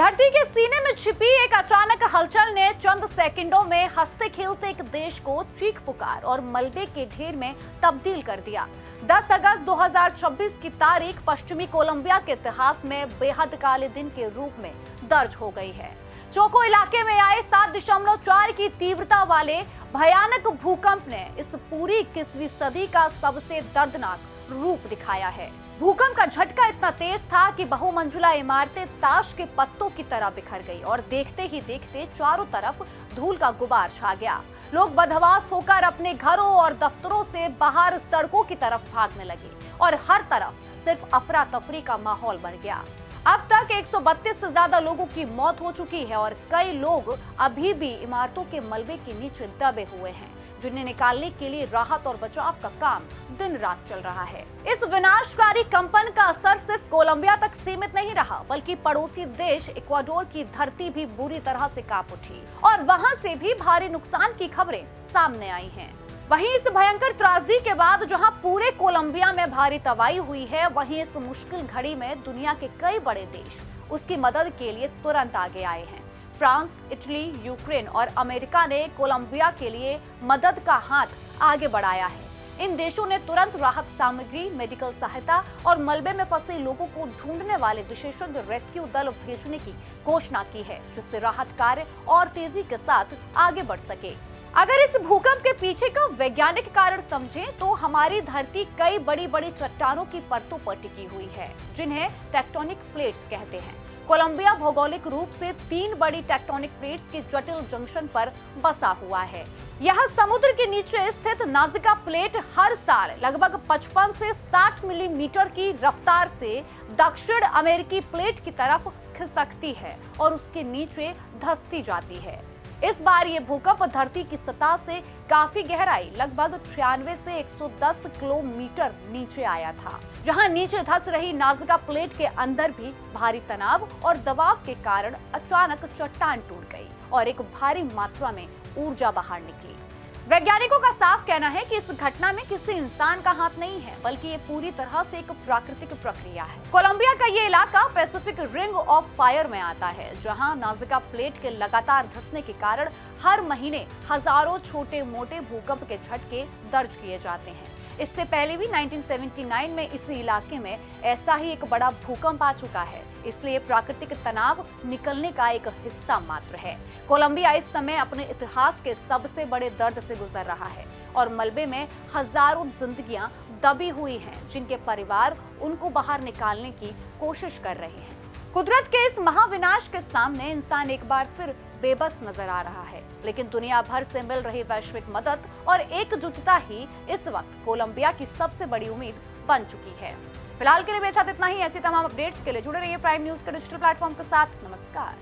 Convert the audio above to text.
धरती के सीने में छिपी एक अचानक हलचल ने चंद सेकंडों में हंसते खेलते एक देश को चीख पुकार और मलबे के ढेर में तब्दील कर दिया। 10 अगस्त 2026 की तारीख पश्चिमी कोलंबिया के इतिहास में बेहद काले दिन के रूप में दर्ज हो गई है। चोको इलाके में आए 7.4 की तीव्रता वाले भयानक भूकंप ने इस पूरी 21वीं सदी का सबसे दर्दनाक रूप दिखाया है। भूकंप का झटका इतना तेज था कि बहुमंजिला इमारतें ताश के पत्तों की तरह बिखर गई और देखते ही देखते चारों तरफ धूल का गुबार छा गया। लोग बदहवास होकर अपने घरों और दफ्तरों से बाहर सड़कों की तरफ भागने लगे और हर तरफ सिर्फ अफरा तफरी का माहौल बन गया। अब तक 132 से ज्यादा लोगों की मौत हो चुकी है और कई लोग अभी भी इमारतों के मलबे के नीचे दबे हुए हैं, जिन्हें निकालने के लिए राहत और बचाव का काम दिन रात चल रहा है। इस विनाशकारी कंपन का असर सिर्फ कोलंबिया तक सीमित नहीं रहा, बल्कि पड़ोसी देश इक्वाडोर की धरती भी बुरी तरह से कांप उठी और वहां से भी भारी नुकसान की खबरें सामने आई हैं। वहीं इस भयंकर त्रासदी के बाद जहां पूरे कोलंबिया में भारी तबाही हुई है, वहीं इस मुश्किल घड़ी में दुनिया के कई बड़े देश उसकी मदद के लिए तुरंत आगे आए हैं। फ्रांस, इटली, यूक्रेन और अमेरिका ने कोलंबिया के लिए मदद का हाथ आगे बढ़ाया है। इन देशों ने तुरंत राहत सामग्री, मेडिकल सहायता और मलबे में फंसे लोगों को ढूंढने वाले विशेषज्ञ रेस्क्यू दल भेजने की घोषणा की है, जिससे राहत कार्य और तेजी के साथ आगे बढ़ सके। अगर इस भूकंप के पीछे का वैज्ञानिक कारण समझें तो हमारी धरती कई बड़ी बड़ी चट्टानों की परतों पर टिकी हुई है, जिन्हें टेक्टोनिक प्लेट्स कहते हैं। कोलंबिया भौगोलिक रूप से 3 बड़ी टेक्टोनिक प्लेट्स के जटिल जंक्शन पर बसा हुआ है। यह समुद्र के नीचे स्थित नाज़िका प्लेट हर साल लगभग 55 से 60 मिलीमीटर की रफ्तार से दक्षिण अमेरिकी प्लेट की तरफ खिसकती है और उसके नीचे धंसती जाती है। इस बार ये भूकंप धरती की सतह से काफी गहराई लगभग 96 से 110 किलोमीटर नीचे आया था, जहां नीचे धंस रही नाज़िका प्लेट के अंदर भी भारी तनाव और दबाव के कारण अचानक चट्टान टूट गई और एक भारी मात्रा में ऊर्जा बाहर निकली। वैज्ञानिकों का साफ कहना है कि इस घटना में किसी इंसान का हाथ नहीं है, बल्कि ये पूरी तरह से एक प्राकृतिक प्रक्रिया है। कोलंबिया का ये इलाका पैसिफिक रिंग ऑफ फायर में आता है, जहां नाज़िका प्लेट के लगातार धंसने के कारण हर महीने हजारों छोटे मोटे भूकंप के झटके दर्ज किए जाते हैं। इससे पहले भी 1979 में इसी इलाके में ऐसा ही एक बड़ा भूकंप आ चुका है, इसलिए प्राकृतिक तनाव निकलने का एक हिस्सा मात्र है। कोलंबिया इस समय अपने इतिहास के सबसे बड़े दर्द से गुजर रहा है और मलबे में हजारों जिंदगियां दबी हुई हैं, जिनके परिवार उनको बाहर निकालने की कोशिश कर रहे हैं। कुदरत के इस महाविनाश के सामने इंसान एक बार फिर बेबस नजर आ रहा है, लेकिन दुनिया भर से मिल रही वैश्विक मदद और एकजुटता ही इस वक्त कोलंबिया की सबसे बड़ी उम्मीद बन चुकी है। फिलहाल के लिए मेरे साथ इतना ही। ऐसी तमाम अपडेट्स के लिए जुड़े रहिए प्राइम न्यूज के डिजिटल प्लेटफॉर्म के साथ। नमस्कार।